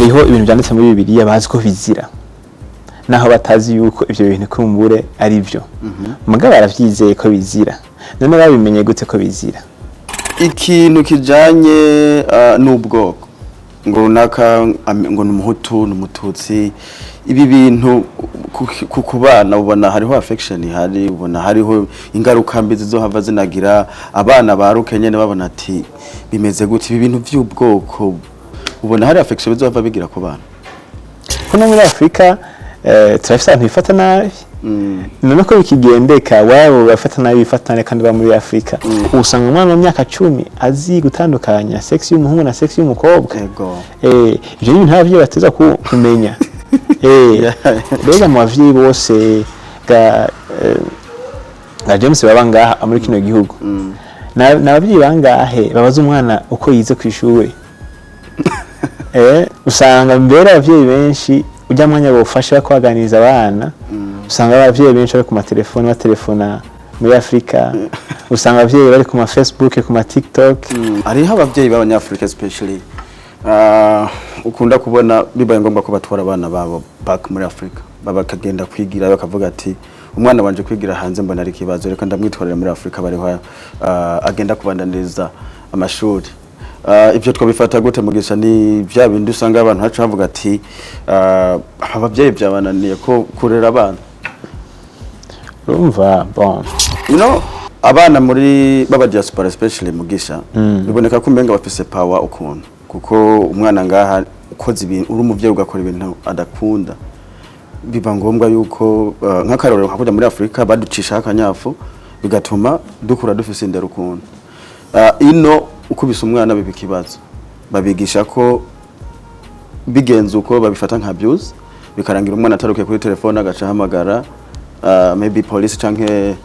hariho ibintu byanditse muri Bibiliya bazi ko bizira naho batazi yuko ivyo bintu kumbure ari byo mugabo baravyizeye ko bizira none babimenye gute ko bizira ikintu kijanye n'ubwoko ngo runaka ngo numuhutu numututsi ibi bintu kukubana ubona hariho affection hari ubona hariho ingaruka mbi zizohava zinagira abana barukenye babona ati bimeze gute ibi bintu by'ubwoko ubona hari affection bizohava bigira ku bana kuno muri Afrika turafite abantu bifata nabi none ko bikigendeka wabo bafata nabi bifatane kandi ba muri Afrika usanga umwana w'imyaka 10 azi gutandukanya sex y'umuhungu na sex y'umukobwa ivyo bintu ntabyo bateza kumenya rega mu bavyi bose ga James baba ngaha muri kino gihugu n'abavyi bangahe babaza umwana uko yize kwishuri usanga mbere abavyi benshi ujya mwanya bofasha kwaganiza abana usanga abavyeyi benshi bari ku matelefone batelefona muri Afrika usanga abavyeyi bari ku ma Facebook ku ma TikTok ariho abavyeyi b'abanyafrika especially ukunda kubona bibaye ngombwa ko batwara abana babo back muri Afrika babakagenda kwigira bakavuga ati umwana wanje kwigira hanze mbona ari kibazo reka ndamwitwarira muri Afrika bariho agenda kubandaniriza amashuri ibyo twabifata gute mugisha ni bya bindi usanga abantu hacu bavuga ati abavyeyi byabananiye ko kurera abana urumva bon abana muri baba diaspora especially mugisha biboneka ko mbenga bafise power ukuntu kuko umwana ngaha ukoze ibintu uri umuvyeyi ugakora ibintu adakunda biba ngombwa yuko nk'akarorero nkakuja muri Afrika baducisha akanyafu bigatuma dukura dufise indero ukuntu ino ukubise umwana bibikibazo babigisha ko bigenze uko babifata nka abuse bikarangira umwana ataruke kuri telefone agaca hamagara maybe police canke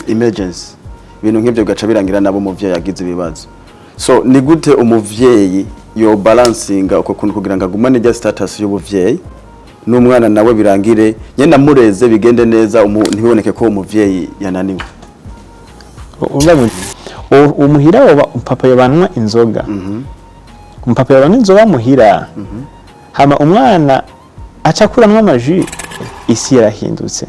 emergency ibintu nk'ibyo gaca birangira nabo umuvyeyi yagize ibibazo so ni gute umuvyeyi yo balancinga uko kuntu kugira ngo agumane ya status y'ubuvyeyi n'umwana nawe birangire nyenda mureze bigende neza ntiboneke ko umuvyeyi yananiwe umuhira wa papa yabanwa inzoga umupapa yabanwa inzoga muhira hama umwana acakuranwa amaji isi yarahindutse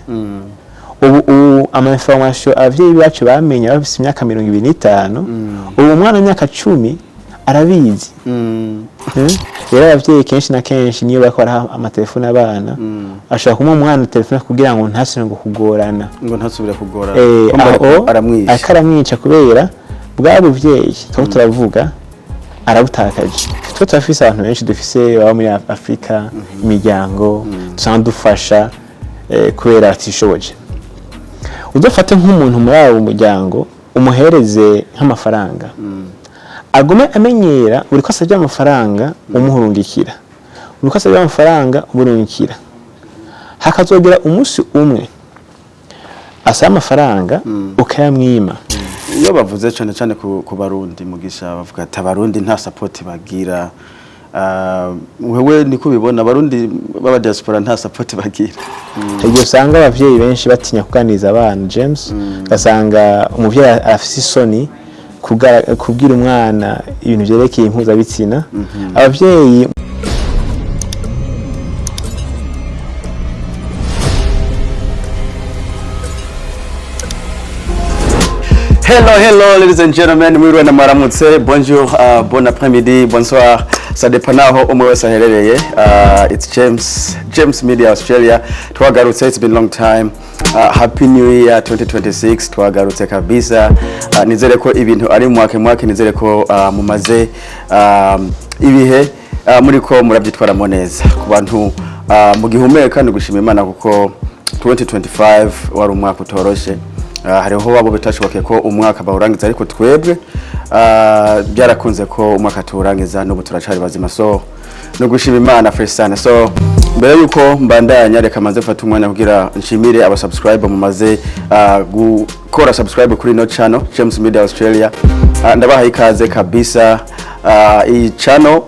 ubu ama information avyeyi bacu bamenye bafise imyaka 25 ubu umwana imyaka 10 arabizi rero abavyeyi kenshi na kenshi niyo bakora amatelefone abana ashaka kumwe umwana telefone kugira ngo ntasubire ngo kugorana aramwisha akaramwica kubera bwa buvyeyi cyo turavuga arabutakaje cyo turafise abantu benshi dufise baba muri Afrika imiryango dufasha kubera atishoboje udafate nk'umuntu muri abo muryango umuhereze nk'amafaranga agume amenyera uri ko asabye amafaranga umuhurungikira uri ko asabye amafaranga umurungikira hakazogera umunsi umwe asa amafaranga ukayamwima iyo bavuze cyane cyane ku barundi mugisha bavuga ati abarundi nta support bagira wewe niko bibona abarundi baba diaspora nta support bagira ibyo usanga abavyeyi benshi batinya kuganiriza abana James gasanga umuvyeyi afise isoni kubwira umwana ibintu byerekeye impuzabitsina abavyeyi Hello ladies and gentlemen, mwiriwe na mwaramutse, bonjour, bon après-midi, bonsoir, ça dépend naho umwe wese aherereye. It's James Media Australia. Twagarutse, it's been long time. Happy New Year 2026. Twagarutse kabisa. Nizere ko ibintu ari mwake nizere ko mumaze ibihe muri ko murabyitwaramo neza. Ku bantu mugihumeka no gushima Imana kuko 2025 wari umwaka utoroshe. Hariho wabo bitashoboke ko umwaka bawurangiza ariko twebwe byarakunze ko umwaka turangiza no buturacari bazima so no gushima Imana fresh sana so mbere yuko mbandanya reka maze mfata umwanya kugira nshimire aba subscriber mumaze gukora subscribe kuri no channel James Media Australia ndabaha ikaze kabisa iyi channel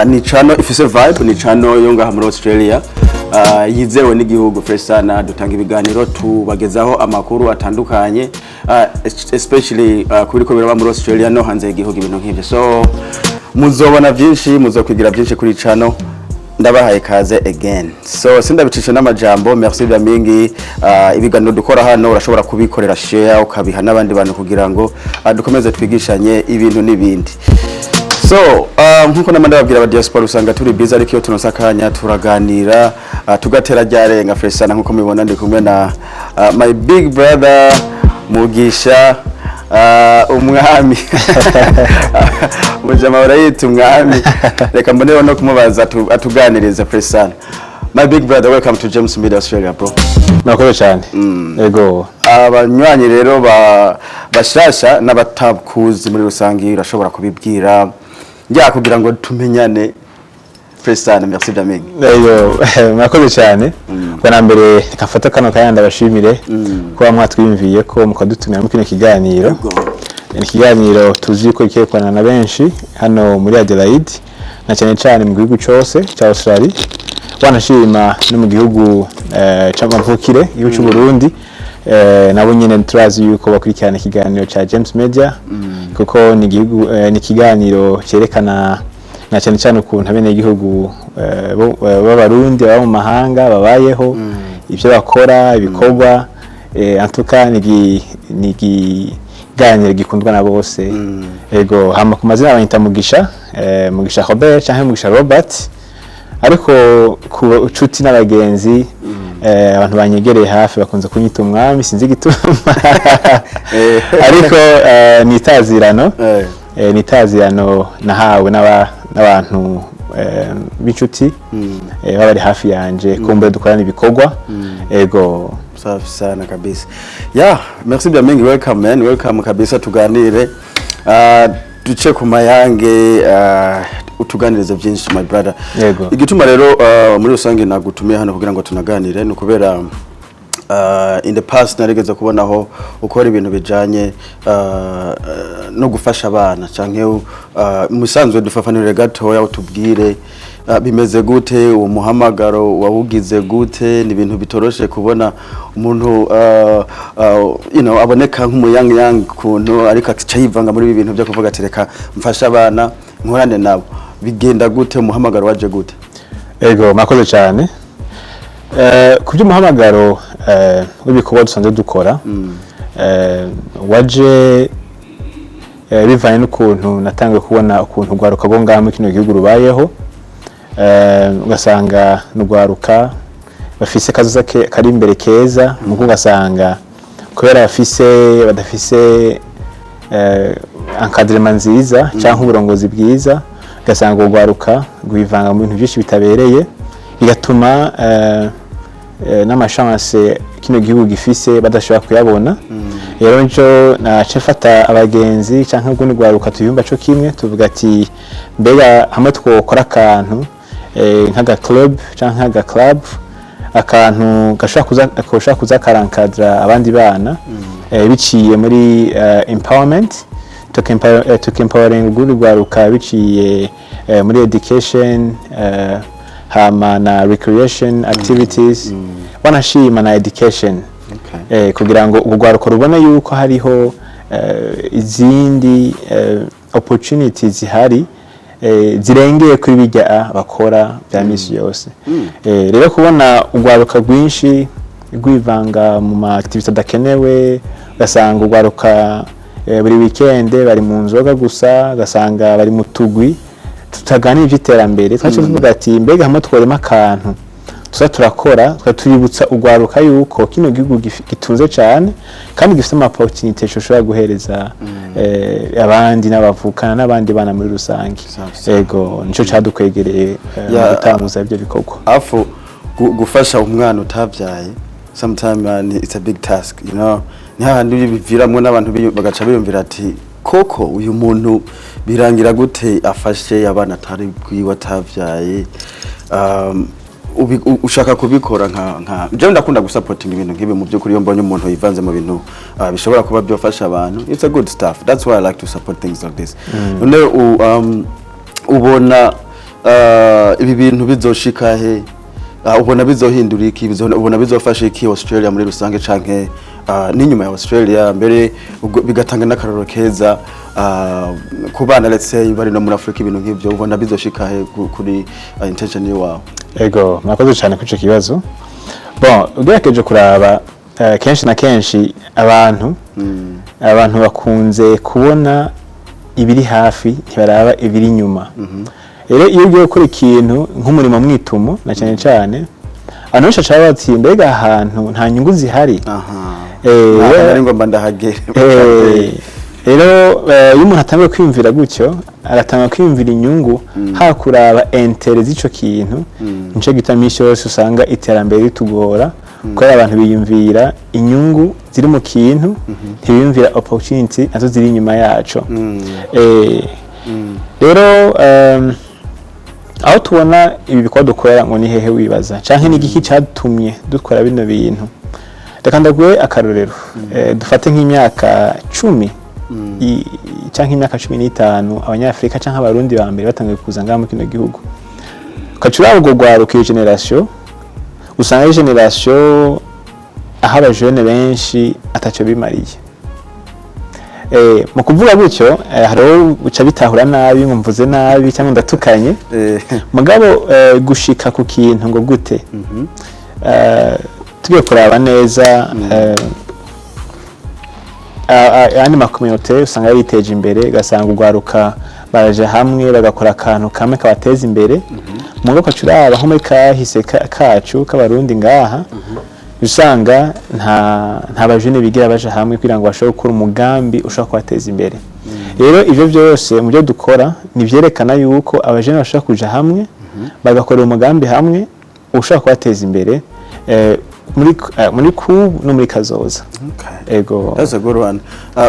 ni channel ifise vibe ni channel yo ngaha muri Australia yizewe n'igihugu fresh sana dutanga ibiganiro tubagezaho amakuru atandukanye especially kuri ko biraba muri Australia no hanze y'igihugu ibintu nk'ibyo so muzobona byinshi, muzokwigira byinshi kuri channel. Ndabahaye kaze again. So sindabicisha n'amajambo. Merci Damingi. Ibiganiro dukora hano urashobora kubikorera share ukabiha n'abandi bantu kugira ngo dukomeze twigishanye ibintu n'ibindi. So nkuko namanda babwira aba diaspora usanga turi busy ariko iyo tunosakanya turaganira tugatera ryarenga fresh sana nkuko mubibona ndi kumwe na my big brother Mugisha umwami mujama barayita umwami reka mbonero no kumubaza atuganiriza fresh sana. My big brother, welcome to James Media Australia, bro. Murakoze cyane. Yego. Abanywanyi rero bashasha n'abatakuzi muri rusangi urashobora kubibwira njya kugira ngo tumenyane fresh sana. Merci Daming. Yego, murakoze cyane. Bwa mbere kafata kano kayanda bashimire kuba mwatwimviye ko mukadutumira mu kino kiganiro. Ni kiganiro tuzi ko kikekwana na benshi hano muri Adelaide na cyane mu gihugu cyose cya Australia. Wanashima no mu gihugu c'amavukire igihugu cy'u Burundi nabo nyine turazi yuko bakurikirana ikiganiro cha James Media kuko ni gihugu ni kiganiro cyerekana na cyane ukuntu abene igihugu b'abarundi baba mu mahanga babayeho ibyo bakora ibikorwa antuka ni kiganiro gikundwa na bose. Yego hama ku mazina abanyita Mugisha Robert cyangwa Mugisha Robert ariko ku ucuti n'abagenzi abantu banyegereye hafi bakunze kunyita umwami sinzi gituma ariko nitazirano nahawe n'abantu b'inshuti bari hafi yanje kumbe dukorana ibikorwa. Ego safi sana kabisa. Yeah, merci bien mingi, welcome man, welcome kabisa tuganire duce ku mayange utuganiriza byinshi my brother. Yego. Igituma rero muri rusange nagutumiye hano kugira ngo tunaganire no kubera in the past narigeze kubonaho ukora ibintu bijanye no gufasha abana canke musanzwe dufafanire gatoya utubwire bimeze gute uwo muhamagaro wawugize gute ni ibintu bitoroshe kubona umuntu aboneka nk'umuyang kuntu ariko acayivanga muri ibintu byo kuvuga ati reka mfasha abana nkorane nabo bigenda gute umuhamagaro waje gute? Ego makoze cyane kubyo umuhamagaro w'ibikorwa dusanzwe dukora waje bivanye n'ukuntu natangiye kubona ukuntu gwaruka bonga mu kino gihugu rubayeho ugasanga n'ugwaruka bafise kazoza kari imbere keza muko ugasanga kubera badafise encadrement nziza cyangwa uburongozi bwiza ugasanga ugwaruka gwivanga mu bintu byinshi bitabereye bigatuma n'amashance kino gihugu gifise badashobora kuyabona. Rero njo nacefata abagenzi cyangwa ubwo n'ugwaruka tuyumba cyo kimwe tuvuga ati mbega hamwe twokora akantu nk'aga club cyangwa nk'aga club akantu gashobora kuzakarankadra abandi bana biciye muri empowerment tukempowering urugwaruka biciye muri education hama na recreation activities wanashima na education kugira ngo urugwaruko rubone yuko hariho izindi opportunities zihari zirengeye kuri bijya bakora bya misi yose. Rero kubona urwaruka rwinshi rwivanga mu ma activities adakenewe gasanga urwaruka buri weekend bari mu nzoga gusa gasanga bari mu tugwi tutaganira iby'iterambere twaje tuvuga ati mbega hamwe tworema akantu tuza turakora twatuyibutsa urwaruka yuko kino gihugu gitunze cyane kandi gifite ama opportunity ushobora guhereza abandi n'abavukana n'abandi bana muri rusange. Yego nico cyadukwegereye gutanguza ibyo bikorwa. Afu gufasha umwana utabyaye sometimes it's a big task, you know. Ntahandi biviramwe n'abantu bagaca biyumvira ati koko uyu muntu birangira gute afashe abana atari kwiwa atavyaye ushaka kubikora nka je ndakunda gusupporting ibintu ngibe mu byo kuri yo mbonye umuntu yivanze mu bintu bishobora kuba byofasha abantu. It's a good stuff, that's why I like to support things like this. Ubona ibi bintu bizoshika he ubona bizohindura iki ubona bizofasha iki Australia muri rusange canke n'inyuma ya Australia mbere bigatanga n'akaroro keza ku bana let's say bari no muri Afrika ibintu nk'ivyo ubona bizoshika kuri intention yawe? Ego mwakoze cyane kwico kibazo. Bon ugerageje kuraba kenshi na kenshi abantu bakunze kubona ibiri hafi ntibaraba ibiri inyuma. Rero iyo ugiye gukora ikintu nk'umurimo mwitumo na cyane cyane anosha cyaba ati mbega ahantu nta nyungu zihari. Ari ngomba ndahagere. Rero iyo umuntu atangiye kwiyumvira gutyo agatanga kwiyumvira inyungu hakuraba intérêt z'ico kintu nico gitamisho yose usanga iterambere ritugora ko abantu biyumvira inyungu ziri mu kintu ntibiyumvira opportunity azo ziri inyuma yaco. Rero aho tubona ibi bikorwa dukora ngo ni hehe wibaza canke n'igiki cyatumye dukora bino bintu. Reka ndaguhe akarorero dufate nk'imyaka 10 canke imyaka 15 abanyafrika canke abarundi ba mbere batangiye kuza ngaha mu kino gihugu kacura ubwo gwaruka generation usanga generation aho abajene benshi ataco bimariye. Mu kuvuga gutyo haro uca bitahura nabi ngumvuze nabi cyangwa ndatukanye mugabo gushika ku kintu ngo gute tugiye kuraba neza yani makominote usanga yiteje imbere gasanga ugwaruka baraje hamwe bagakora akantu kamwe kabateza imbere mugo kacuraba aho muri kahise kacu k'abarundi ngaha usanga nta bajene bigira baje hamwe kugira ngo bashobore gukora umugambi ushaka kubateza imbere. Rero ivyo byose mu byo dukora nivyerekana yuko abajene bashaka kuja hamwe bagakora umugambi hamwe ushaka kubateza imbere muri kubu no muri kazoza. Ego that's a good one.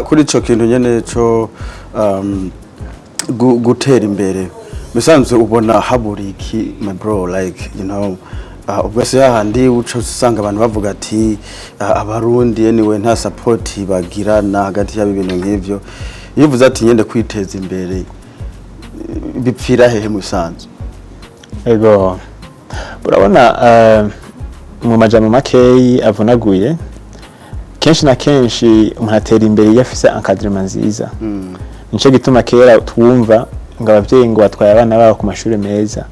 Kuri ico kintu nyene cyo gutera imbere bisanzwe ubona haburi iki my bro like you know ubwo se handi uca usanga abantu bavuga ati abarundi anyway nta support bagirana hagati y'ibintu nk'ivyo yivuze ati nyende kwiteza imbere bipfira hehe musanzwe? Ego urabona mu majambo makeyi avunaguye kenshi na kenshi umuntu atera imbere yafise encadrement nziza. Nico gituma kera twumva ngo abavyeyi ngo batwaye abana babo ku mashuri meza.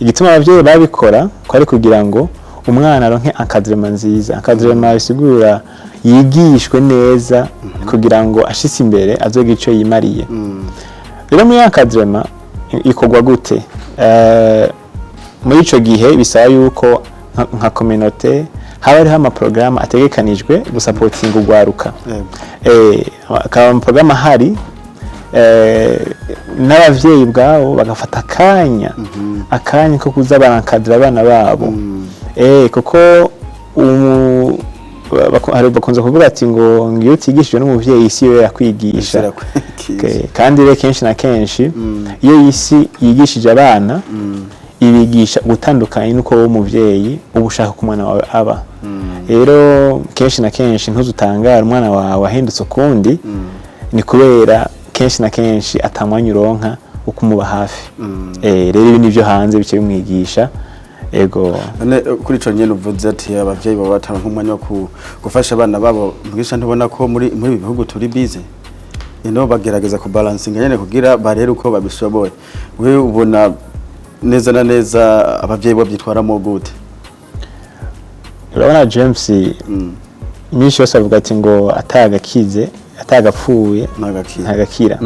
Igituma abavyeyi babikora ko ari kugira ngo umwana aronke encadrement nziza. Encadrement bisigura yigishwe neza kugira ngo ashitse imbere azogira ico yimariye. Rero mu encadrement ikogwa gute? Muri ico gihe bisaba yuko nka communauté haba hariho amaprograma ategekanijwe gusupportinga ugwaruka. Akaba amaprograma hari n'abavyeyi bwabo bagafata akanya ko kuza barankadira abana babo. Kuko bakunze kuvuga ati ngo ngiyo utigishijwe n'umuvyeyi isi yo yakwigisha. Kandi rero kenshi na kenshi iyo isi yigishije abana ibigisha gutandukanye nuko wo muvyeyi ubushaka ku mwana wawe aba. Rero kenshi na kenshi ntuzutangara umwana wawe ahindutse ukundi ni kubera kenshi na kenshi atamwanya uronka ukumuba hafi. Rero ibi nivyo hanze bice bimwigisha. Ego kuri ico nyene uvuze ati abavyeyi baba batanga nk'umwanya wo gufasha abana babo mbwisha ntibona ko muri bihugu turi busy bagerageza ku balancing nyene kugira barere uko babishoboye. Wewe ubona neza na neza abavyeyi bo byitwaramo gute? Urabona James mishi yose avuga ati ngo atagakize atagapfuye ntagakira.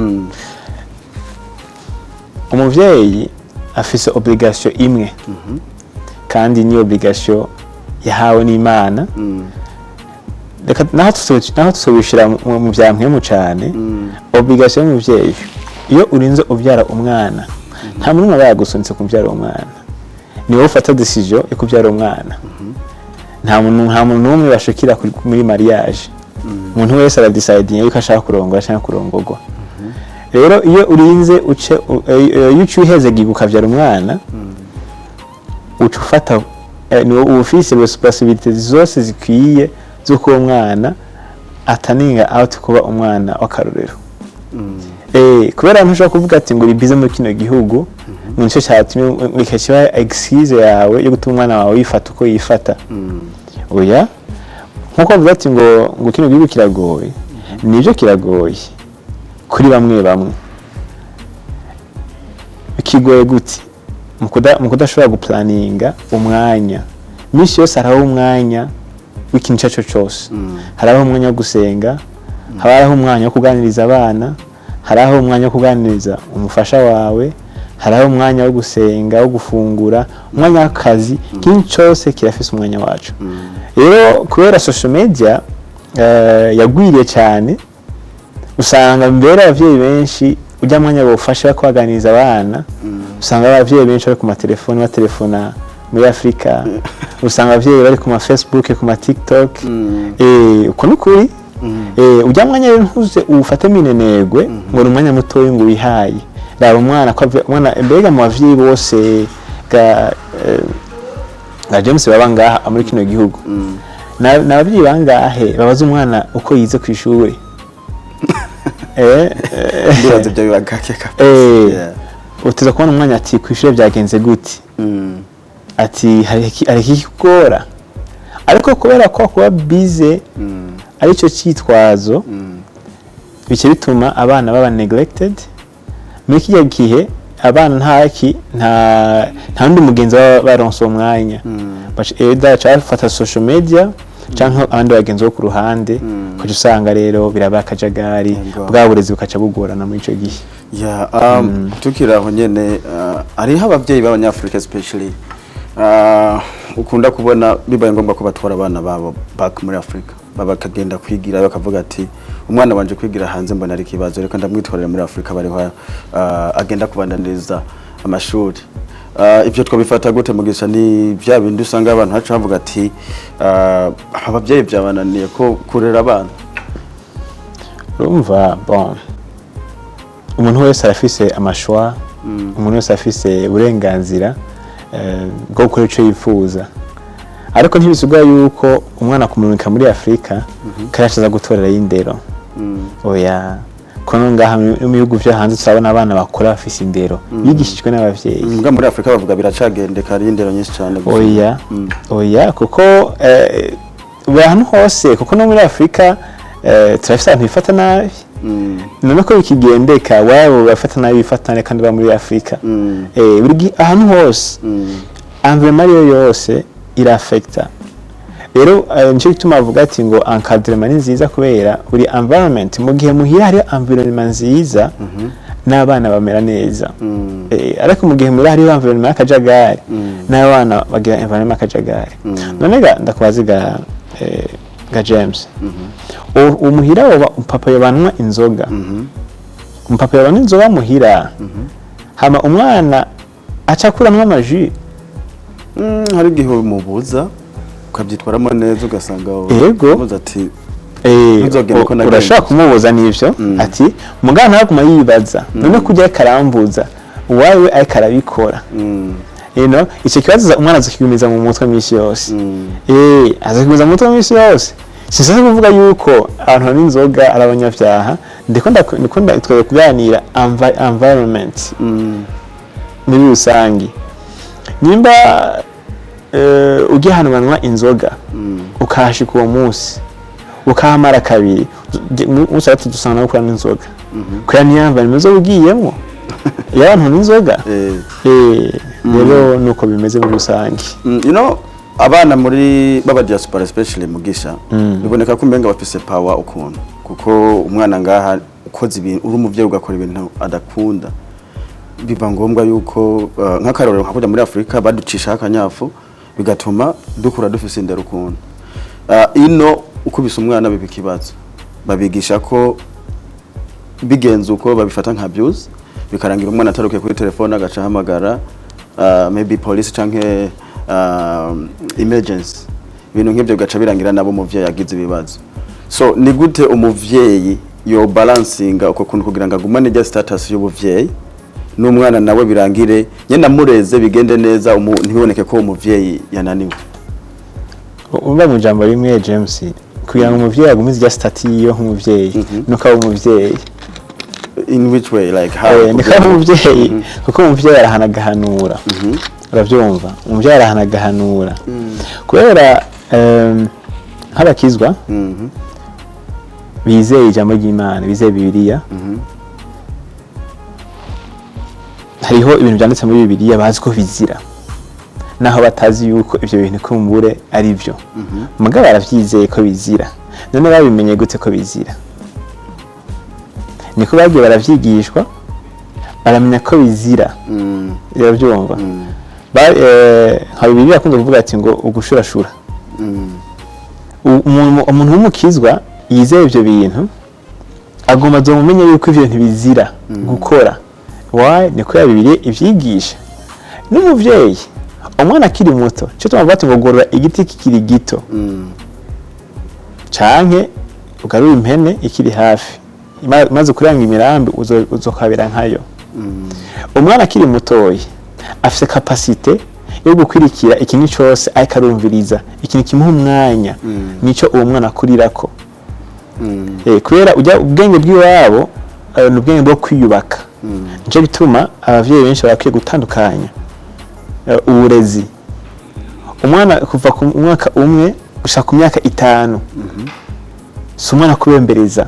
Umuvyeyi afise obligation imwe kandi ni obligation yahawe n'Imana. Naho tusobishira mu byampemu cyane obligation y'umuvyeyi iyo urinze ubyara umwana nta muntu aba yagusunitse kubyara umwana, ni wowe ufata decision yo kubyara umwana. Nta muntu n'umwe bashukira muri mariage. Umuntu wese aradecide yuko ashaka kurongora cyangwa kurongorwa. Rero iyo urinze uce uheze gukavyara umwana uca ufata ni ufise responsibility zose zikwiye zo kuba umwana ataninga out kuba umwana w'akarorero. Kubera ntushaka kuvuga ati ngo uri bize muri kino gihugu nicyo cyatumye bikashiba excuse yawe yo gutuma umwana wawe yifata uko yifata. Oya nkuko bavuga ati ngo kino gihugu kiragoye nivyo kiragoye kuri bamwe kigoye gute mu kudashobora guplaninga umwanya misi yose haraho umwanya w'ikintu cyaco cyose haraho umwanya wo gusenga haraho umwanya wo kuganiriza abana haraho umwanya wo kuganiriza umufasha wawe haraho umwanya wo gusenga wo gufungura umwanya w'akazi kintu cyose kirafise umwanya wacu rero kubera social media yagwiriye cyane usanga mbere abavyeyi benshi ujya mwanya bofasha kwaganiriza abana usanga abavyeyi benshi bari ku matelefone batelefona muri Afrika usanga abavyeyi bari ku ma Facebook ku ma TikTok uko nukuri ujya mwanya rero ntuze ufate minenegwe ngo umwanya muto ngo wihaye raba umwana mbega mu bavyeyi bose ga James baba ngaha muri kino gihugu n'abavyeyi bangahe babaza umwana uko yize ku ishuri ndibaza byo bibagake uteza kubona umwanya ati ku ishuri byagenze gute ati hari kikora ariko kubera ko kuba bize ari cyo cyitwazo bice bituma abana baba neglected muri kiya gihe abana nta ndi mugenzi baronse umwanya bafata social media canke abandi bagenzi bo ku ruhande kuko usanga rero biraba akajagari bwa burezi bukaca bugorana muri ico gihe tukiraho nyene ari abavyeyi b'abanyafrika especially ukunda kubona bibaye ngombwa ko batwara abana babo back muri Afrika babakagenda kwigira bakavuga ati umwana wanje kwigira hanze mbona ari kibazo reka ndamwitwarira muri Afrika bariho agenda kubandaniriza amashuri ivyo twabifata gute mugisha ni bya bindi usanga abantu hacu bavuga ati abavyeyi byabananiye ko kurera abana urumva bon umuntu wese arafise amashwa umuntu wese afise uburenganzira bwo gukora ico yifuza ariko ntibisuga yuko umwana kumunika muri Afrika karashaza gutorera y'indero oya kono ngaha mu bihugu vyo hanze turabona abana bakora bafise indero bigishijwe n'abavyeyi mbwa muri Afrika bavuga biracagendeka ari indero nyinshi cyane oya kuko ahantu hose kuko no muri Afrika turafise abantu bifata nabi none ko bikigendeka wabo bafata nabi bifatane kandi ba muri Afrika buri ahantu hose environment yose irafecta rero nje bituma avuga ati ngo encadrement nziza kubera buri environment mu gihe muhira hari environment nziza n'abana bamera neza ariko mu gihe muri hari environment akajagari n'abana bagira environment akajagari none ndakubaza ga James umuhira wa papa yabanwa inzoga umupapa yabanwa inzoga muhira hama umwana acakuranwa amaji hari gihe mubuza ukabyitwaramo neza ugasanga ubuza ati urashaka kumubuza n'ivyo ati mugana ntakuma yibaza none kujya karambuza uwawe ari karabikora icyo kibazo umwana azakigumiza mu mutwe misi yose azakigumiza mu mutwe misi yose sisa kuvuga yuko abantu n'inzoga arabanyavyaha ndikunda twaye kuganira environment muri rusangi nimba ugiye hano banwa inzoga ukahashika uwo munsi ukahamara kabiri usaba dusanga no kurana inzoga kuya niyamba nimezo ugiyemo y'abantu n'inzoga rero nuko bimeze muri rusangi abana muri baba diaspora especially mugisha biboneka ko mbenga bafise power ukuntu kuko umwana ngaha ukoze ibintu uri umuvyeyi ugakora ibintu adakunda biba ngombwa yuko nk'akarorero nkakuja muri Afrika baducisha akanyafu bigatuma dukura dufise indero ukuntu ino ukubise umwana bibikibazo babigisha ko bigenze uko babifata nka abuse bikarangira umwana ataruke kuri telefone agaca hamagara maybe police canke emergency ibintu nk'ibyo gaca birangira nabo umuvyeyi yagize ibibazo so ni gute umuvyeyi yo balancinga uko kuntu kugira ngo agumane ja status y'ubuvyeyi n'umwana nawe birangire nyene mureze bigende neza ntiboneke ko umuvyeyi yananiwe umva mu jambo rimwe James kugira ngo umuvyeyi agumize ja status yo nk'umuvyeyi nuko aba umuvyeyi in which way like how ni ko umuvyeyi kuko umuvyeyi arahanagahanura uravyumva umuvyeyi arahanagahanura kubera nk'abakizwa bizeye ijambo ry'Imana, bizeye Bibiliya, hariho ibintu byanditse muri Bibiliya bazi ko bizira, naho batazi yuko ivyo bintu kumbure ari byo, mugabo baravyizeye ko bizira. None babimenye gute ko bizira? Niko bagiye baravyigishwa, baramenya ko bizira. Iravyumva. Hari Bibiliya akunda kuvuga ati ngo ugushurashura. Umuntu w'umukizwa yizeye ivyo bintu agomba azomenya yuko ivyo bintu bizira gukora. Why? Niko ya Bibiliya ivyigisha. N'umuvyeyi umwana akiri muto cyo tumavuga ngo gorora igiti kikiri gito, canke ugarura impene ikiri hafi, maze kuranga imirambi uzokabira nkayo. Umwana akiri mutoyi afise capacité yo gukwirikira ikintu cyose ayikarumviriza, ikintu kimuha umwanya, nico uwo mwana akurirako. Kubera ujya ubwenge bw'iwabo n'ubwenge bwo kwiyubaka. Nico bituma abavyeyi benshi barakwiye gutandukanya uburezi. Umwana kuva ku mwaka umwe gushaka ku myaka 5 si umwana kubembereza.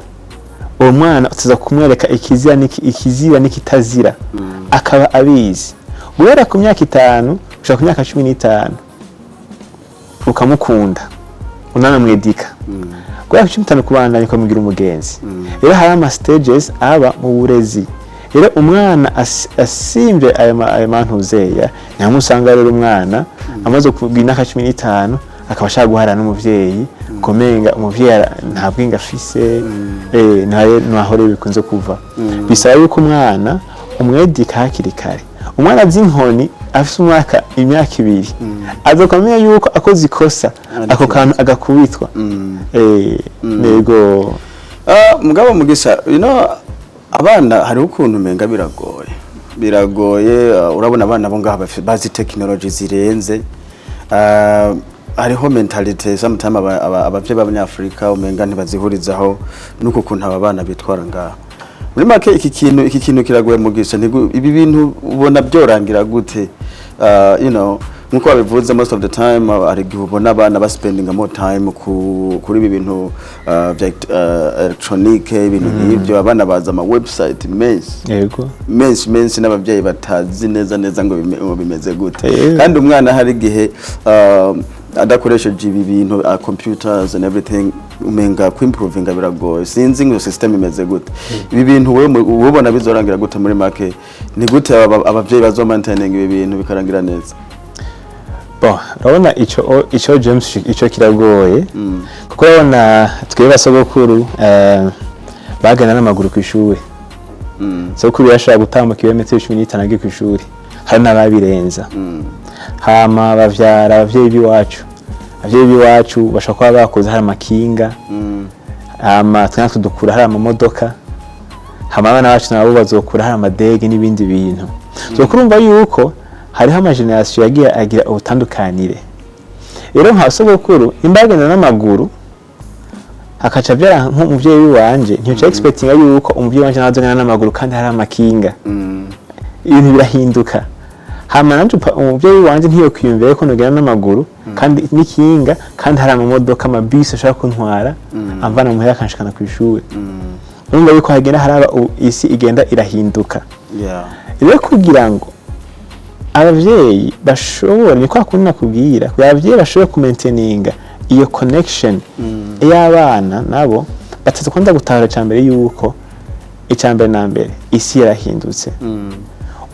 Uwo mwana utuza kumwereka ikizira n'ikitazira akaba abizi. Guhera ku myaka 5 gushaka ku myaka 15 ukamukunda unanamwedika. Guhera ku 15 kubandanya ukamugira umugenzi. Rero hari ama stages aba mu burezi. Rero umwana asimvye ayo mantuzeya nyamusanga rero umwana amaze kugira imyaka 15 akaba ashaka guhara n'umuvyeyi komenga umuvyeyi nta bwenge afise naho bikunze kuva. Bisaba yuko umwana umwedika hakiri kare. Umwana z'inkoni afise imyaka 2 azokamenya yuko akoze ikosa ako kantu agakubitwa. Nego mugabo mugisha abana hari ukuntu menga biragoye urabona abana bo ngaha bazi technology zirenze, hariho mentality sometimes abavye b'abanyafrika umenga ntibazihurizaho nuko kuntu aba bana bitwara ngaha. Muri make iki kintu kiragoye mugisha, ibi bintu ubona byorangira gute? Nkuko babivuze most of the time ari ubona abana baspending more time kuri ibi bintu vya electronic, ibintu nk'ibyo. Abana baza ama website menshi n'abavyeyi batazi neza ngo bimeze gute. Kandi umwana hari gihe adakoresheje ibi bintu computers and everything umenga improving biragoye. Sinzi ngo system imeze gute. Ibi bintu wewe ubona bizorangira gute muri make? Ni gute abavyeyi bazomaintaining ibi bintu bikarangira neza? Urabona ico James ico kiragoye kuko urabona twebwe basogokuru bagana n'amaguru ku ishuri. Sogokuru yashaka gutambuka kilometero 15 agiye ku ishuri, hari n'ababirenza. Hama bavyara abavyeyi biwacu bashaka bakoze hari amakinga, hama twanga tudukura hari amamodoka, hama abana bacu nabo bazokura hari amadege n'ibindi bintu. Kurumva yuko hariho amageneration yagiye agira ubutandukanire. Rero nka sogokuru imbagana n'amaguru hakaca byara nk'umuvyeyi wanje ntiyo expecting yuko umuvyeyi wanje nazongana n'amaguru kandi hari amakinga. Ibintu birahinduka. Hama nanje umuvyeyi wanje ntiyo kwiyumvira ko nogana n'amaguru kandi n'ikinga kandi hari amamodoka amabisi ashaka kuntwara amvana muhera kanshikana ku ishuri. Urumva yuko hagenda haraba isi igenda irahinduka. Rero kugira ngo abavyeyi bashobora ni kwa kunna kubwira abavyeyi bashobora kumaintaininga iyo connection y'abana nabo batatu kwenda gutahura cyambere yuko icyambere na mbere isi yarahindutse.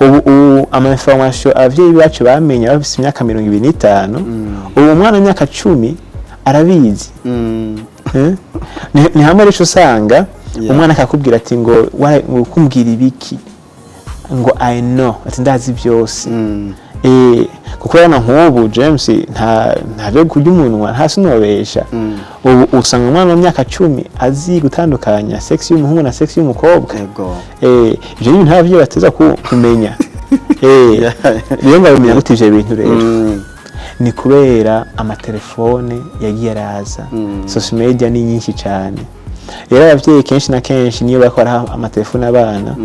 Ubu ama information abavyeyi bacu bamenye bafite imyaka 25 ubu umwana imyaka 10 arabizi. Ni hamwe rero usanga umwana akakubwira ati ngo kumbwira ibiki ngo I know ati ndazi byose. Kuko yana nk'ubu James nta kurya umunwa nta sinobesha. Ubu usanga umwana w'imyaka 10 azi gutandukanya sex y'umuhungu na sex y'umukobwa. Ibyo ni ntabyo bateza kumenya. Rero ngabimenya gute ivyo bintu rero? Ni kubera amatelefone yagiye araza, social media ni nyinshi cyane. Rero abavyeyi kenshi na kenshi niyo bakora amatelefone abana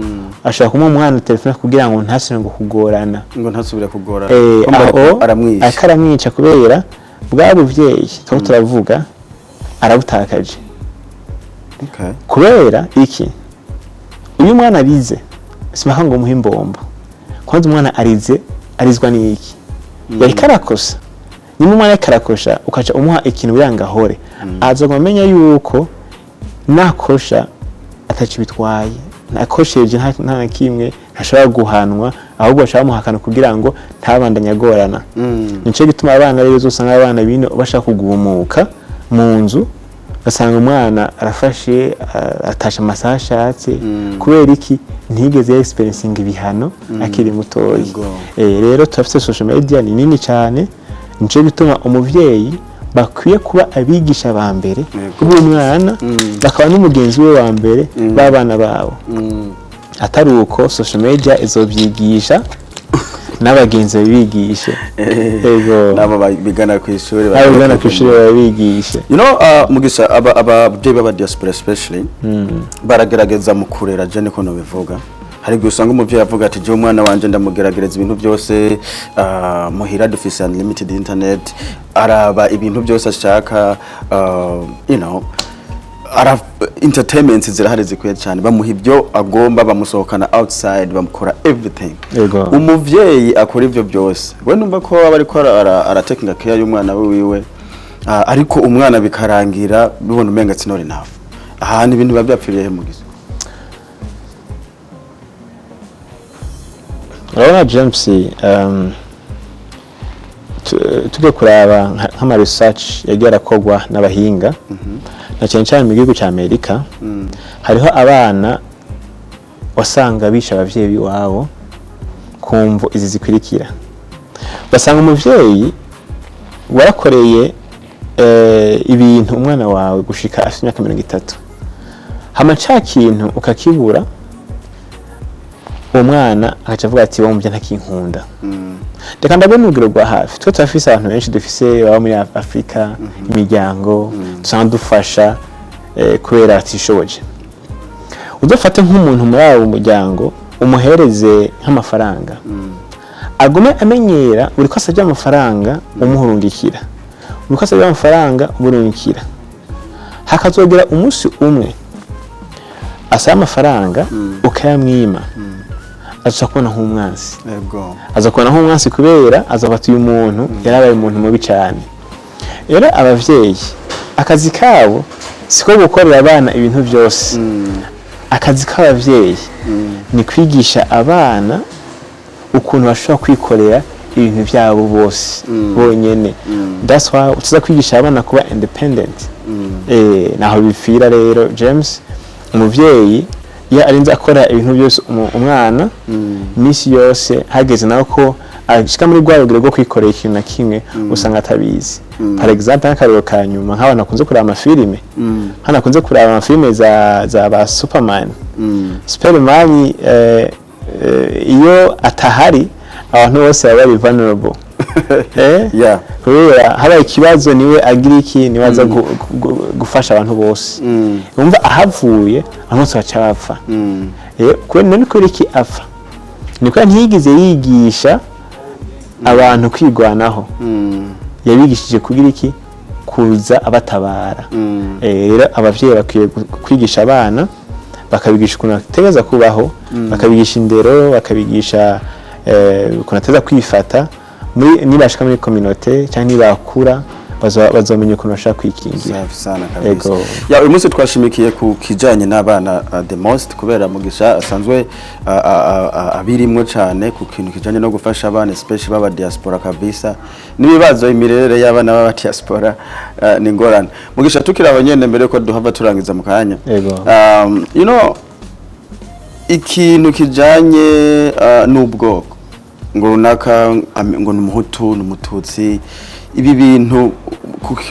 ashaka kumwe umwana telefone kugira ngo ntasubire ngo kugorana, ngo ntasubire kugorana. Aramwica kubera bwa buvyeyi cyo turavuga arabutakaje. Okay. Kubera iki uyu mwana arize simaka ngo muhimbombo kwanza umwana arizwa n'iki yari karakosa nyuma umwana karakosha ukaca umuha ikintu birangahore azomenya yuko nakosha atacibitwaye nakosheje nta kimwe ntashobora guhanwa ahubwo ashaka muhakana kugira ngo ntabandanya agorana. Nico gituma abana rero uzosanga abana bino bashaka kugumuka mu nzu basanga umwana arafashe atasha amasaha ashatse kubera iki ntigeze experiencing ibihano akiri mutoyi. Rero turafite social media ni nini cyane nico gituma umuvyeyi bakwiye kuba abigisha ba mbere b'umwana bakaba n'umugenzi we wa mbere babana babo. Atari uko social media izobyigisha n'abagenzi babigishe nabo bigana ku ishuri babigishe. You know Mugisha ababyeyi baba diaspora especially baragerageza mu kurera je niko no bivuga. Hari gusanga umuvyeyi avuga ati je umwana wanje ndamugeragereza ibintu byose muhira dufise unlimited internet araba ibintu byose ashaka you know entertainment zirahari zikwiye cyane bamuha ibyo agomba bamusohokana outside bamukora everything. Umuvyeyi akora ibyo byose we numva ko aba ariko aratekinga care y'umwana wiwe ariko umwana bikarangira bibona umenga tsinori nawe ahandi ibintu babyapfiriye he Mugisha. Urabona James tujye kuraba nk'ama research yagiye arakogwa n'abahinga na cyane mu gihugu cya Amerika hariho abana wasanga bisha abavyeyi wabo kumvo izi zikurikira. Basanga umuvyeyi warakoreye ibintu umwana wawe gushika afite imyaka 30 hama ca kintu ukakibura umwana akavuga ati wo muvye ntakinkunda. Reka ndabona urugero rwa hafi twe turafise abantu benshi dufise baba muri Afrika imiryango dusanga dufasha kubera atishoboje. Udafate nk'umuntu muri abo muryango umuhereze nk'amafaranga agume amenyera buri kwasa by'amafaranga umuhurungikira buri kwasa by'amafaranga umurungikira hakazogera umunsi umwe asa amafaranga ukayamwima azakubona nk'umwansi. Azakubona nk'umwansi kubera azabatuye umuntu yarabaye umuntu mubi cyane. Rero abavyeyi akazi kabo siko gukorera abana ibintu byose. Akazi k'abavyeyi ni kwigisha abana ukuntu bashobora kwikorera ibintu byabo bose bonyene. That's why tuza kwigisha abana kuba independent. Naho bifira rero James umuvyeyi ya arinze akora ibintu byose umwana misi yose hageze naho ko ashika muri rwego rwo kwikorera ikintu na kimwe usanga atabizi. Par exemple akarero kanyuma nk'abana kunze kuraba amafilime hana kunze kuraba amafilime za ba Superman. Superman iyo atahari abantu bose baba bari vulnerable. Kubera habaye ikibazo niwe agira iki niwaza gufasha abantu bose. Umva ahavuye amonse bacapfa. Kwene niko iki apfa niko ntigize yigisha abantu kwigwanaho. Yabigishije kugira iki kuza abatabara. Rero abavyeyi bakwiye kwigisha abana bakabigisha ukuntu bategeza kubaho bakabigisha indero bakabigisha ukuntu ateza kwifata nibashika muri community cyangwa nibakura bazomenya ukuntu bashaka kwikingira. Sana kabisa. Ya uyu munsi twashimikiye ku kijanye n'abana the most kubera Mugisha asanzwe abirimwe cyane ku kintu kijanye no gufasha abana especially baba diaspora kabisa nibibazo imirere y'abana baba diaspora ni ngorane. Mugisha tukira abanyene mbere ko duhava turangiza mu kanya. You know ikintu kijanye n'ubwoko ngo runaka ngo n'umuhutu n'umututsi ibi bintu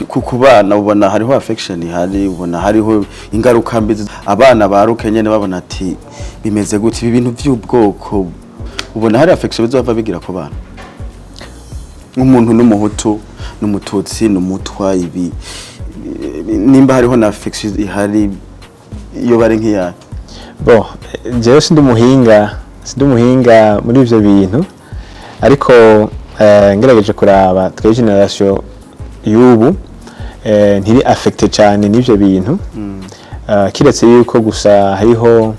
kukubana ubona hariho affection hari ubona hariho ingaruka mbi abana baruke nyene babona ati bimeze gute ibi bintu by'ubwoko ubona hari affection bizova bigira ku bana umuntu n'umuhutu n'umututsi n'umutwa ibi nimba hariho na affection ihari iyo bari nk'iya bo jewe sindi umuhinga muri ivyo bintu ariko ngerageje kuraba twe generation y'ubu ntiri affected cyane n'ivyo bintu kiretse yuko gusa hariho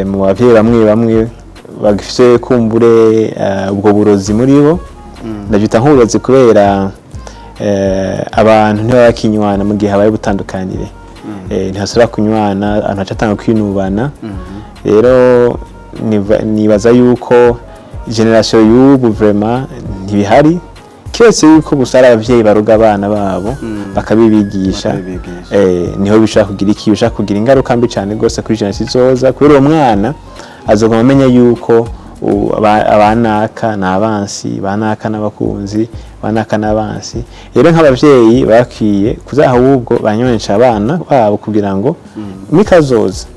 mu bavyeyi bamwe bagifise kumbure ubwo burozi muri bo ndavyita nk'uburozi kubera abantu ntibakinywana mu gihe habaye butandukanire ntihasubira kunywana anacatanga kwinubana rero nibaza yuko generation y'ubu vraiment ntibihari kiretse yuko gusa ari abavyeyi baruga abana babo bakabibigisha niho bishaka kugira iki bishaka kugira ingaruka mbi cyane gose kuri generation izoza kubera uwo mwana azoguma amenya yuko abanaka n'abansi banaka n'abakunzi banaka n'abansi rero nk'abavyeyi bakwiye kuzaha ubwo banyonyesha abana babo kugira ngo mikazoza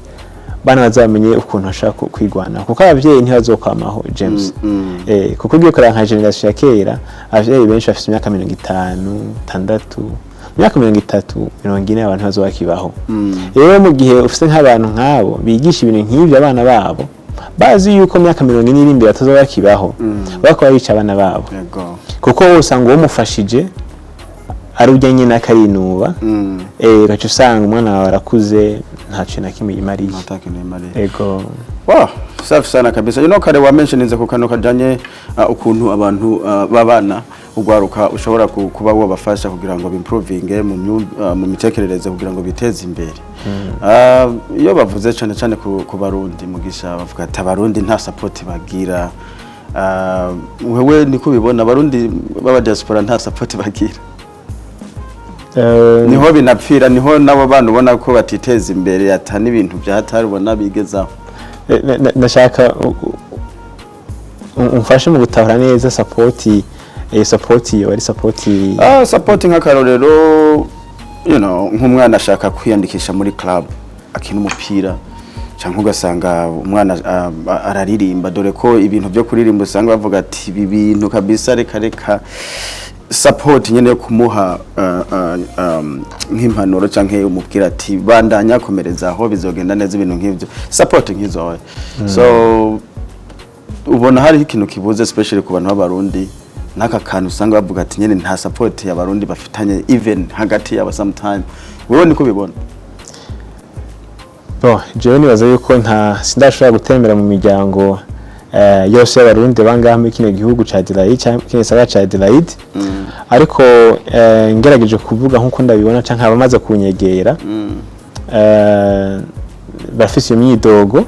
bana bazamenye ukuntu ashaka kwigwana kuko abavyeyi ntibazokwamaho James kuko ugiye kuranga nka generation ya kera abavyeyi benshi bafite imyaka 50 60 imyaka 30 40 abantu bazobakibaho rero mu gihe ufite nk'abantu nk'abo bigisha ibintu nk'ibyo abana babo bazi yuko myaka 40 iri imbere atazobakibaho bakora yica abana babo kuko usanga uwo mufashije ari ujyanye n'akarinuba gacu usanga umwana wawe arakuze ntacu na kimwe imariye ego wow safi sana kabisa kare wa mentioninze ku kano kajanye ukuntu abantu babana ugwaruka ushobora kuba wabafasha kugira ngo bimprovinge mu mitekerereze kugira ngo biteze imbere iyo bavuze cyane ku barundi mugisha bavuga ati abarundi nta support bagira wewe niko bibona abarundi baba diaspora nta support bagira niho binapfira niho nabo bantu ubona ko batiteza imbere atani ibintu byatari ubona bigezaho ndashaka umfashe mu gutahura neza support yo ari support nk'akarorero nk'umwana ashaka kwiyandikisha muri club akina umupira cyangwa ugasanga umwana araririmba dore ko ibintu byo kuririmba usanga bavuga ati ibi bintu kabisa reka support nyene yo kumuha nk'impanuro canke umubwira ati bandanya komereza aho bizogenda neza ibintu nk'ivyo support nk'izo so ubona hari ikintu kibuze especially ku bantu b'abarundi naka kantu usanga bavuga ati nyene nta support y'abarundi bafitanye even hagati yaba sometime wewe niko bibona jewe nibaza yuko sindashobora gutembera mu miryango yose y'abarundi bangaha muri kino gihugu ca Adelaide cyangwa kino gisagara ca Adelaide ariko ngerageje kuvuga nkuko ndabibona canke abamaze kunyegera bafise imyidogo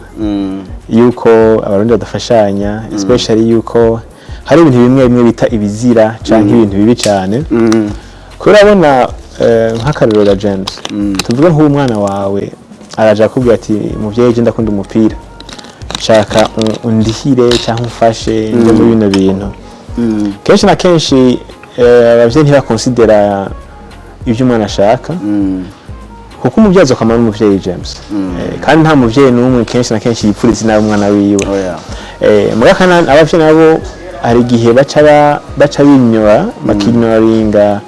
yuko abarundi badafashanya especially yuko hari ibintu bimwe bita ibizira canke ibintu bibi cyane kurabona nk'akarorero James tuvuge nk'umwana wawe araja kubwira ati muvyeyi je ndakunda umupira shaka undihire cyangwa umfashe nje muri bino bintu kenshi na kenshi abavyeyi ntibakonsidera ibyo umwana ashaka kuko umuvyazo kamara umuvyeyi James kandi nta muvyeyi n'umwe kenshi na kenshi yipfuriza nabi umwana wiwe mugakana abavyeyi nabo hari gihe baca binyora bakinyoringa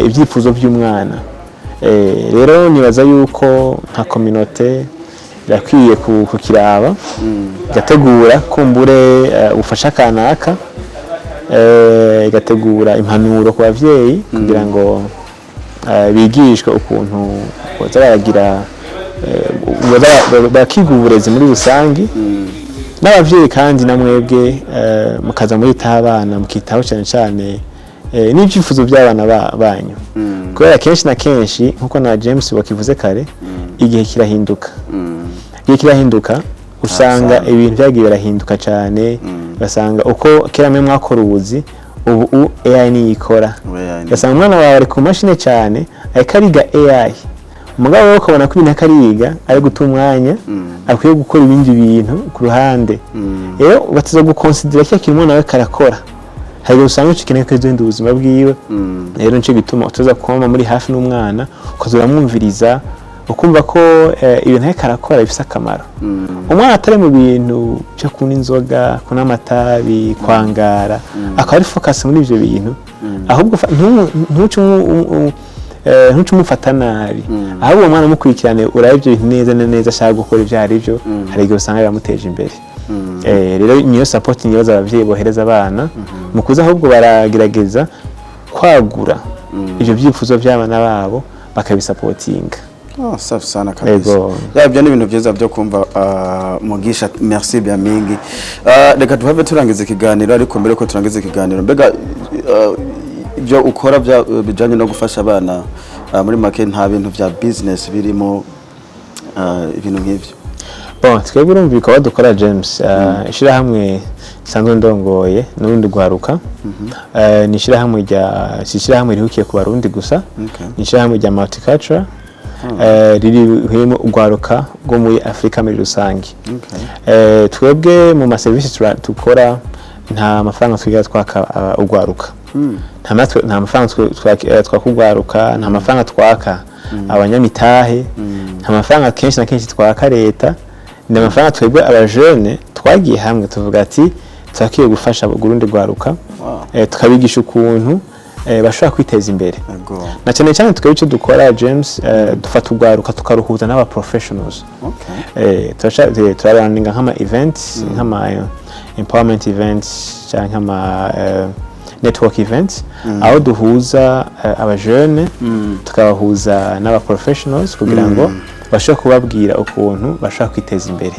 ibyifuzo by'umwana rero nibaza yuko nka communauté yakwiye kukiraba gategura kumbure ufasha kanaka gategura impanuro ku bavyeyi kugira ngo bigishwe ukuntu bazaragira bakiga uburezi muri rusangi n'abavyeyi kandi namwebwe mukaza muri abana mukitaho cyane n'ibyifuzo by'abana banyu kubera kenshi na kenshi nkuko na James wakivuze kare igihe kirahinduka usanga ibintu byagiye birahinduka cyane basanga uko kera mwe mwakora ubuzi ubu AI ni ikora basanga umwana wawe ari ku mashine cyane ariko ariga AI umugabo we ukabona ko ibintu akariga ari guta umwanya akwiye gukora ibindi bintu ku ruhande rero bataza gukonsidera cyo kintu nawe karakora hari usanga ukeneye kwezenda ubuzima bwiwe rero nce gituma utoza kwama muri hafi n'umwana ukazura mwumviriza ukumva ko ibintu ariko arakora bifite akamaro umwana atari mu bintu cyo kunywa inzoga kunywa amatabi kwangara akaba ari focus muri ibyo bintu ahubwo ntucumufata nabi ahubwo uwo mwana mukurikirane urabe ibyo bintu neza ashaka gukora ibyo ari byo hari igihe usanga biramuteje imbere rero niyo support niyo abavyeyi bohereza abana mu kuza ahubwo baragerageza kwagura ivyo byifuzo by'abana babo bakabisupportinga. Safi sana kabisa. Yabyo ni ibintu byiza byo kumva Mugisha, merci bien mingi. Reka tuhave turangiza ikiganiro, ariko mbere ko turangiza ikiganiro mbega ibyo ukora bijanye no gufasha abana muri make nta bintu vya business birimo ibintu nk'ivyo? Bon, twebwe urumva bikaba dukora James, ishira hamwe sanzwe ndongoye n'urundi gwaruka. Ni ishira hamwe rihukiye ku Barundi gusa. Ni ishira hamwe rya multicultural. Riri himo ugwaruka go muri Afrika muri rusangi. Twebwe mu ma services tukora nta mafaranga twiga twaka ugwaruka. Nta mafaranga twakugwaruka, nta mafaranga twaka abanyamitahe, nta mafaranga kenshi na kenshi twaka leta. Ni amafaranga twebwe abajene twagiye hamwe tuvuga ati twakiye gufasha Burundi gwaruka, tukabigisha ukuntu bashobora kwiteza imbere. Na cyane cyane tukaba icyo dukora James, dufata ugwaruka tukaruhuza n'aba professionals. Turaranninga nk'ama events, nk'ama empowerment events cyangwa nk'ama network events, aho duhuza abajene tukabahuza n'aba professionals kugira ngo bashobora kubabwira ukuntu bashobora kwiteza imbere.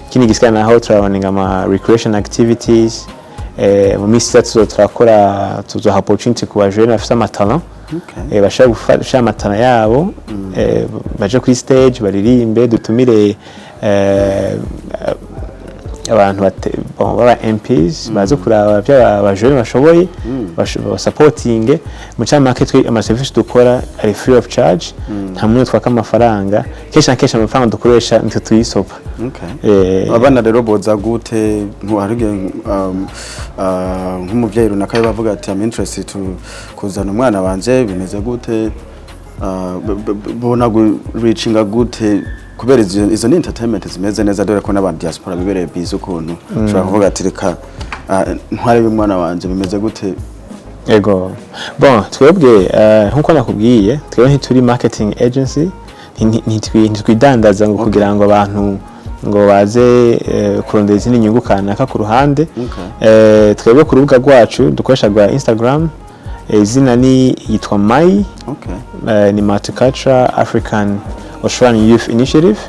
Kini gisikana aho turaranninga ama recreation activities. Mu minsi itatu turakora tuzoha opportunity ku bajene bafite amatalent, bashaka gufasha amatalent yabo, baje kuri stage baririmbe, dutumire abantu baba MPs bazo kuraba by'abajene bashoboye supporting mu cyama market. Ama service dukora ari free of charge, nta muntu twaka amafaranga, kesha amafaranga dukoresha nti tuyisopa. Abana rero boza gute ntuharige nk'umuvyeyi runaka bavuga ati am interested to kuzana umwana wanje bimeze gute, bona reachinga gute kubera izo ni entertainment zimeze neza, dore ko n'abandi diaspora bibereye bizo ukuntu ushobora kuvuga ati reka ntware y'umwana wanje bimeze gute? Bon, twebwe nkuko nakubwiye twebwe ntituri marketing agency, ntitwidandaza ngo kugira ngo abantu ngo baze kurondera izindi nyungu kanaka ku ruhande. Twebwe ku rubuga rwacu dukoresha rwa Instagram, izina ni yitwa Mai, ni Multicultural African Australian Youth Initiative.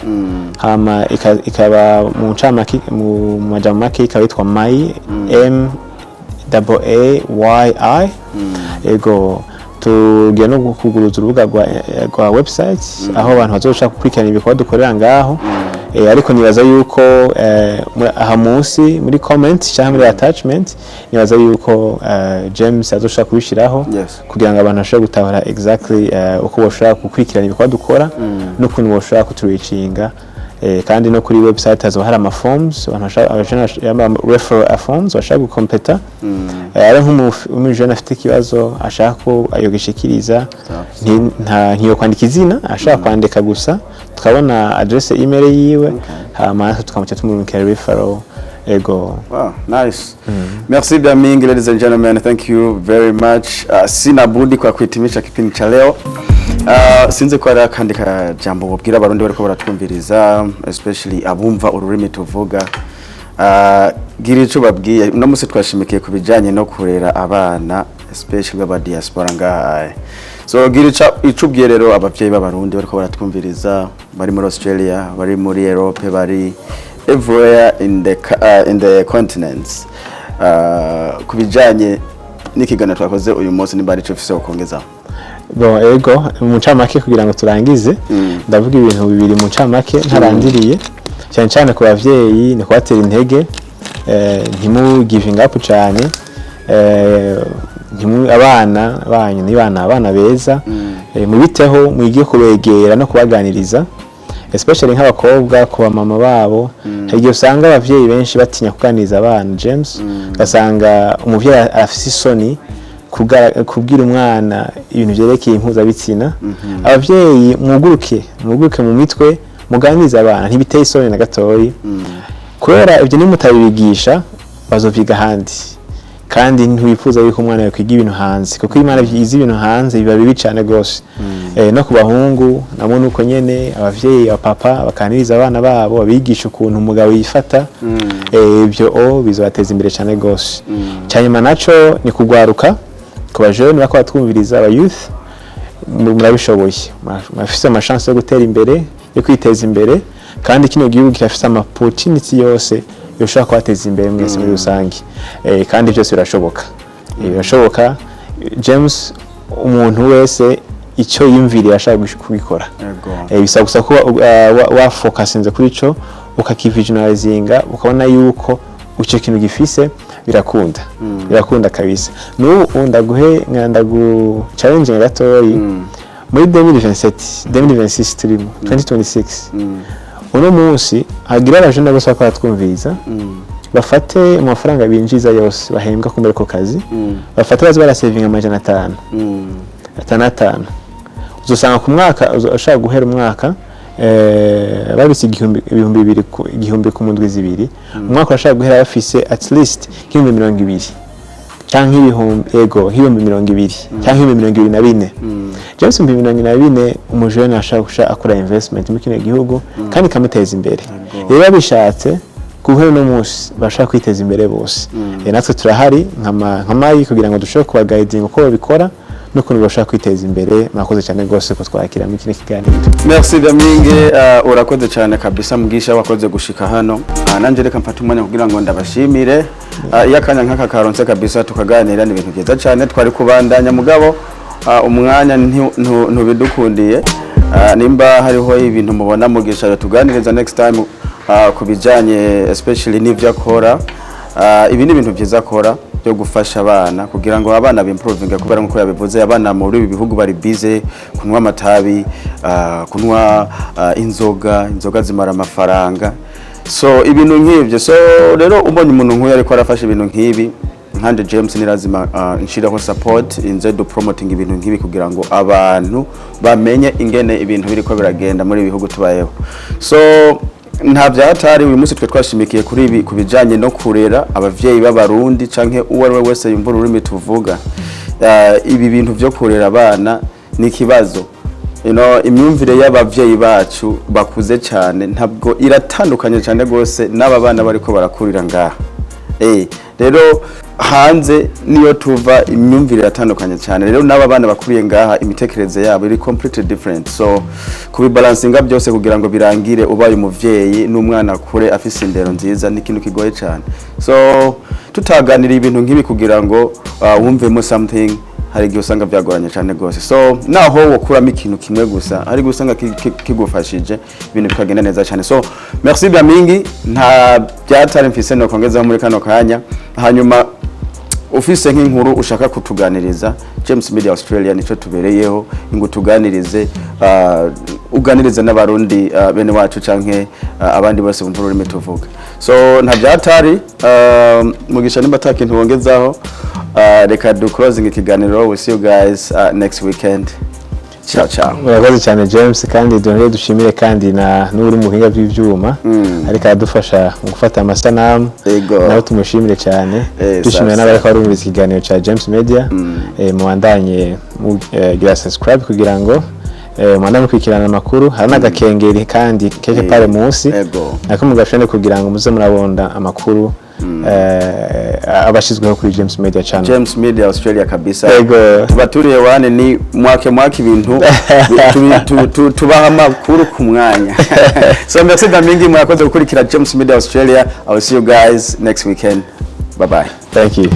Hama ikaba mu ncamake mu majamake ikaba yitwa Mai, MAAYI. Tugiye no kuguruza urubuga rwa website aho abantu bazoshaka gukurikirana ibikorwa dukorera ngaho. Ariko nibaza yuko aha munsi muri comment cyangwa muri attachment nibaza yuko James azoshaka kubishiraho kugira ngo abantu bashobore gutahura exactly uko boshaka gukurikirana ibikorwa dukora n'ukuntu boshaka kutureachinga. Kandi no kuri website hazo hari ama forms abantu referral forms bashaka gukompeta. Ari nk'umujene afite ikibazo ashaka ko ayogishikiriza, ntiyo kwandika izina, ashaka kwandika gusa tukabona address email yiwe, hama tukamuca tumurungikira referral. Wow, nice. Merci bien mingi, ladies and gentlemen, thank you very much. Sina budi kwa kuhitimisha kipindi cha leo. Sinze ko ari akandi jambo bubwira abarundi bariko baratwumviriza, especially abumva ururimi tuvuga. Gira ico babwiye no musi twashimikiye kubijanye no kurera abana, especially aba diaspora ngaha. So gira ico ubwiye rero abavyeyi b'abarundi bariko baratwumviriza, bari muri Australia, bari muri Europe, bari everywhere in the continents. Kubijanye n'ikiganiro twakoze uyu munsi niba ari cyo ufise ukongeza? Bon, mu ncamake kugira ngo turangize ndavuga ibintu bibiri mu ncamake ntarangiriye. Cyane cyane ku bavyeyi ni kwatera intege, ntimu giving up cyane, ntimu abana banyu ni abana beza, mubiteho mwigiye kubegera no kubaganiriza, especially nk'abakobwa ku mama babo. Igihe usanga abavyeyi benshi batinya kuganiriza abana James, gasanga umuvyeyi afise isoni kubwira umwana ibintu byerekeye impuzabitsina. Abavyeyi muguruke mu mitwe muganiriza abana, ntibiteye isoni na gatoyi, kubera ibyo nimutabibigisha bazovyiga handi, kandi ntiwifuza yuko umwana yakwiga ibintu hanze, kuko imana byiza ibintu hanze biba bibi cyane gose. No ku bahungu namo nuko nyene abavyeyi abapapa bakaniriza abana babo, babigisha ukuntu umugabo yifata, ibyo bizobateza imbere cyane gose. Cyanyuma naco ni kugwaruka ku bajene bako batwumviriza aba youth murabishoboye mafise amachance yo gutera imbere yo kwiteza imbere kandi kino gihugu kirafise ama opportunity yose yoshaka kwateza imbere mwese muri rusangi kandi byose birashoboka birashoboka James umuntu wese icyo yumviriye ashaka kubikora bisaba gusa ko wa focusinze kuri ico ukakivisualizinga ukabona yuko ucyo kintu gifise birakunda kabisa n'ubu ndagu challenge gatoyi muri 2026 turimo 2026 uno munsi hagira abajene bose bakora twumviza bafate amafaranga binjiza yose bahembwa kumbere ko kazi bafate bazi bara saving amajana 5 uzosanga ku mwaka ushaka guhera umwaka babise igihumbi ku mundwi zibiri umwaka urashaka guhera bafise at least 200 canke ibihumbi 200 canke 224 James 224 umujene ashaka akora investment mu kino gihugu kandi kamuteza imbere rero bishatse guhera no munsi bashaka kwiteza imbere bose natwe turahari nkamayi kugira ngo dushobore kuba guiding uko babikora nukuntu bashaka kwiteza imbere mwakoze cyane gose ko twakira mu kino kiganiro. Merci Daminge, urakoze cyane kabisa mugisha wakoze gushika hano. Nanje reka mfata umwanya kugira ngo ndabashimire. Yakanya nkaka karonse kabisa tukaganira ni ibintu byiza cyane twari kubandanya mugabo umwanya ntubidukundiye. Nimba hariho ibintu mubona mugisha tuganiriza next time kubijanye especially n'ivyo akora. Ibi ni ibintu byiza akora byo gufasha abana kugira ngo abana bimprove kubera nko yabivuze abana muri ibi bihugu bari busy kunwa amatabi kunwa inzoga zimara amafaranga so ibintu nk'ibyo so rero umbonye umuntu nk'uyu ariko arafasha ibintu nk'ibi nkande James ni lazima nshiraho support inze do promoting ibintu nk'ibi kugira ngo abantu bamenye ingene ibintu biriko biragenda muri bihugu tubayeho so nta byatari uyu munsi twe twashimikiye kuri ibi kubijanye no kurera abavyeyi b'abarundi canke uwo ari wese yumva ururimi tuvuga ibi bintu byo kurera abana ni kibazo imyumvire y'abavyeyi bacu bakuze cyane ntabwo iratandukanye cyane gose n'aba bana bariko barakurira ngaha rero hanze niyo tuva imyumvire yatandukanye cyane rero n'aba bana bakuriye ngaha imitekerereze yabo iri completely different so kubibalansinga byose kugira ngo birangire ubaye umuvyeyi n'umwana kure afise indero nziza ni kintu kigoye cyane so tutaganira ibintu nk'ibi kugira ngo wumvemo something hari gihe usanga byagoranye cyane gose so naho wokuramo ikintu kimwe gusa hari gusanga kigufashije ibintu bikagenda neza cyane so merci Damingi nta byatari mfise no kongezaho muri kano kanya hanyuma ufise nk'inkuru ushaka kutuganiriza James Media Australia nico tubereyeho ngo tuganirize uganirize n'abarundi bene wacu canke abandi bose bumva ururimi tuvuga so nta byatari mugisha nimba takintu wongezaho reka do closing ikiganiro we see you guys next weekend ciao murakoze cyane James kandi dushimire kandi n'uri mu buhinga bw'ivyuma ariko adufasha mu gufata amasanamu nawe tumushimire cyane dushimira n'abari ko barumvise ikiganiro ca James Media muandanye gira subscribe kugira ngo mwanda mukwikirana amakuru hari n'agakengeri kandi keke pale munsi nako mugashane kugira ngo muze murabonda amakuru abashizweho kuri James Media channel James Media Australia kabisa baturiye wane ni mwake ibintu tubaha amakuru ku mwanya so merci Damingi mwakoze gukurikira James Media Australia. I will see you guys next weekend. Bye bye. Thank you.